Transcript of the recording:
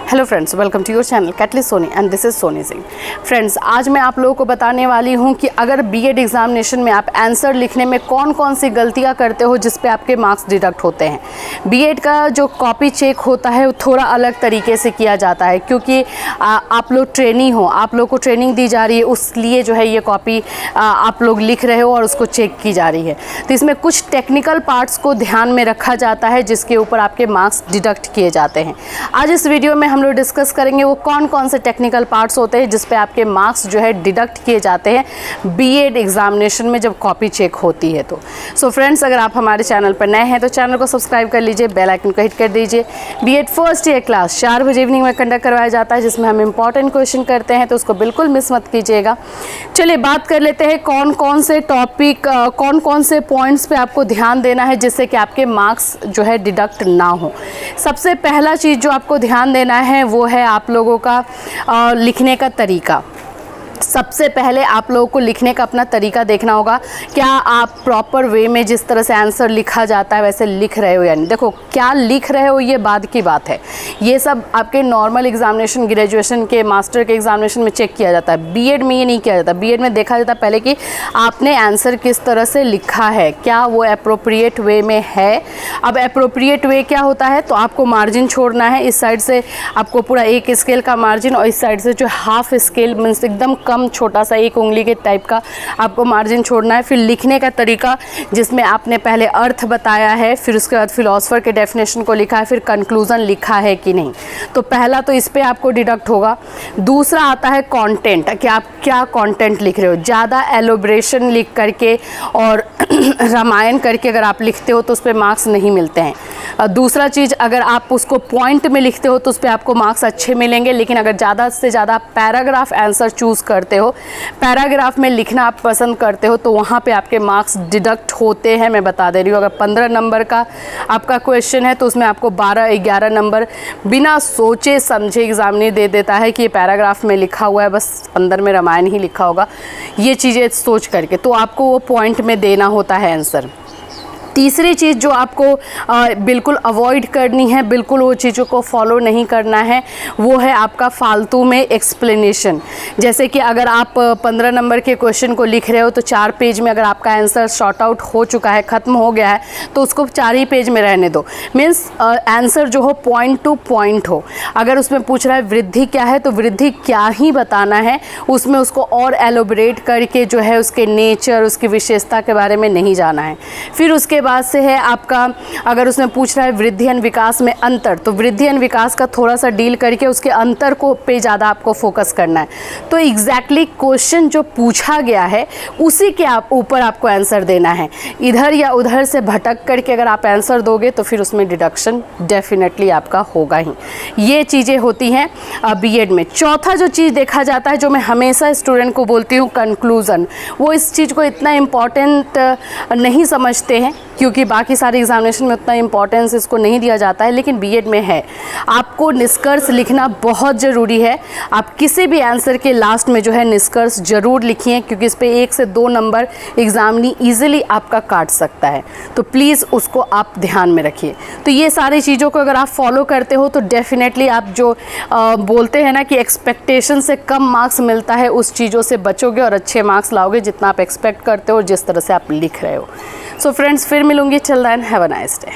Hello friends, welcome to your channel catalyst Soni and this is Soni Singh. Friends, आज मैं आप लोगों को बताने वाली हूं कि अगर बीएड एग्जामिनेशन में आप आंसर लिखने में कौन कौन सी गलतियां करते हो जिस पे आपके मार्क्स डिडक्ट होते हैं। बीएड का जो कॉपी चेक होता है वो थोड़ा अलग तरीके से किया जाता है, क्योंकि आप लोग ट्रेनी हो, आप लोग को ट्रेनिंग दी जा रही है, उसलिए जो है ये कॉपी आप लोग लिख रहे हो और उसको चेक की जा रही है। तो इसमें कुछ टेक्निकल पार्ट्स को ध्यान में रखा जाता है जिसके ऊपर आपके मार्क्स डिडक्ट किए जाते हैं। आज इस वीडियो में हम लोग डिस्कस करेंगे वो कौन कौन से टेक्निकल पार्ट्स होते हैं जिस पे आपके मार्क्स जो है डिडक्ट किए जाते हैं बीएड एग्जामिनेशन में जब कॉपी चेक होती है। तो सो फ्रेंड्स, अगर आप हमारे चैनल पर नए हैं तो चैनल को सब्सक्राइब कर लीजिए, बेल आइकन को हिट कर दीजिए। बीएड फर्स्ट ईयर क्लास 4 बजे इवनिंग में कंडक्ट करवाया जाता है जिसमें हम इंपॉर्टेंट क्वेश्चन करते हैं, तो उसको बिल्कुल मिस मत कीजिएगा। चलिए बात कर लेते हैं कौन कौन से टॉपिक, कौन कौन से पॉइंट्स पे आपको ध्यान देना है जिससे कि आपके मार्क्स जो है डिडक्ट ना हो। सबसे पहला चीज़ जो आपको ध्यान देना है वो है आप लोगों का लिखने का तरीका। सबसे पहले आप लोगों को लिखने का अपना तरीका देखना होगा, क्या आप प्रॉपर वे में जिस तरह से आंसर लिखा जाता है वैसे लिख रहे हो या नहीं। देखो, क्या लिख रहे हो ये बाद की बात है, ये सब आपके नॉर्मल एग्जामिनेशन, ग्रेजुएशन के, मास्टर के एग्जामिनेशन में चेक किया जाता है। बीएड में ये नहीं किया जाता। बीएड में देखा जाता है पहले कि आपने आंसर किस तरह से लिखा है, क्या वो अप्रोप्रिएट वे में है। अब अप्रोप्रिएट वे क्या होता है, तो आपको मार्जिन छोड़ना है। इस साइड से आपको पूरा 1 स्केल का मार्जिन और इस साइड से जो हाफ स्केल मीन्स एकदम कम, छोटा सा 1 उंगली के टाइप का आपको मार्जिन छोड़ना है। फिर लिखने का तरीका जिसमें आपने पहले अर्थ बताया है, फिर उसके बाद फिलोसफर के डेफिनेशन को लिखा है, फिर कंक्लूजन लिखा है कि नहीं। तो पहला तो इस पे आपको डिडक्ट होगा। दूसरा आता है कंटेंट, कि आप क्या कंटेंट लिख रहे हो। ज़्यादा एलोब्रेशन लिख करके और रामायण करके अगर आप लिखते हो तो उस पर मार्क्स नहीं मिलते हैं। दूसरा चीज़, अगर आप उसको पॉइंट में लिखते हो तो उस पर आपको मार्क्स अच्छे मिलेंगे, लेकिन अगर ज़्यादा से ज़्यादा पैराग्राफ आंसर चूज़ करते हो, पैराग्राफ में लिखना आप पसंद करते हो, तो वहाँ पे आपके मार्क्स डिडक्ट होते हैं। मैं बता दे रही हूँ, अगर 15 नंबर का आपका क्वेश्चन है तो उसमें आपको 12-11 नंबर बिना सोचे समझे एग्जामिनर दे देता है कि ये पैराग्राफ में लिखा हुआ है, बस अंदर में रामायण ही लिखा होगा, ये चीज़ें सोच करके, तो आपको वो पॉइंट में देना होता है आंसर। तीसरी चीज़ जो आपको बिल्कुल अवॉइड करनी है, बिल्कुल वो चीज़ों को फॉलो नहीं करना है, वो है आपका फालतू में एक्सप्लेनेशन। जैसे कि अगर आप 15 नंबर के क्वेश्चन को लिख रहे हो तो 4 पेज में अगर आपका आंसर शॉर्ट आउट हो चुका है, ख़त्म हो गया है, तो उसको 4 ही पेज में रहने दो। मीन्स आंसर जो हो पॉइंट टू पॉइंट हो। अगर उसमें पूछ रहा है वृद्धि क्या है तो वृद्धि क्या ही बताना है, उसमें उसको और एलोबरेट करके जो है उसके नेचर, उसकी विशेषता के बारे में नहीं जाना है। फिर उसके बाद से है आपका, अगर उसमें पूछ रहा है वृद्धि एंड विकास में अंतर, तो वृद्धि एंड विकास का थोड़ा सा डील करके उसके अंतर को पे ज़्यादा आपको फोकस करना है। तो एग्जैक्टली क्वेश्चन जो पूछा गया है उसी के ऊपर आपको आंसर देना है। इधर या उधर से भटक करके अगर आप आंसर दोगे तो फिर उसमें डिडक्शन डेफिनेटली आपका होगा ही। ये चीज़ें होती हैं बीएड में। चौथा जो चीज़ देखा जाता है, जो मैं हमेशा स्टूडेंट को बोलती हूँ, कंक्लूज़न। वो इस चीज़ को इतना इम्पॉर्टेंट नहीं समझते हैं क्योंकि बाकी सारे एग्जामिनेशन में उतना इंपॉर्टेंस इसको नहीं दिया जाता है, लेकिन बीएड में है। आपको निष्कर्ष लिखना बहुत ज़रूरी है। आप किसी भी आंसर के लास्ट में जो है निष्कर्ष ज़रूर लिखिए, क्योंकि इस पे 1 से 2 नंबर एग्जामिनी ईजिली आपका काट सकता है। तो प्लीज़ उसको आप ध्यान में रखिए। तो ये सारी चीज़ों को अगर आप फॉलो करते हो तो डेफिनेटली आप जो बोलते हैं ना कि एक्सपेक्टेशन से कम मार्क्स मिलता है, उस चीज़ों से बचोगे और अच्छे मार्क्स लाओगे जितना आप एक्सपेक्ट करते हो और जिस तरह से आप लिख रहे हो। सो फ्रेंड्स, फिर मिलूंगी। Till then, have a nice day.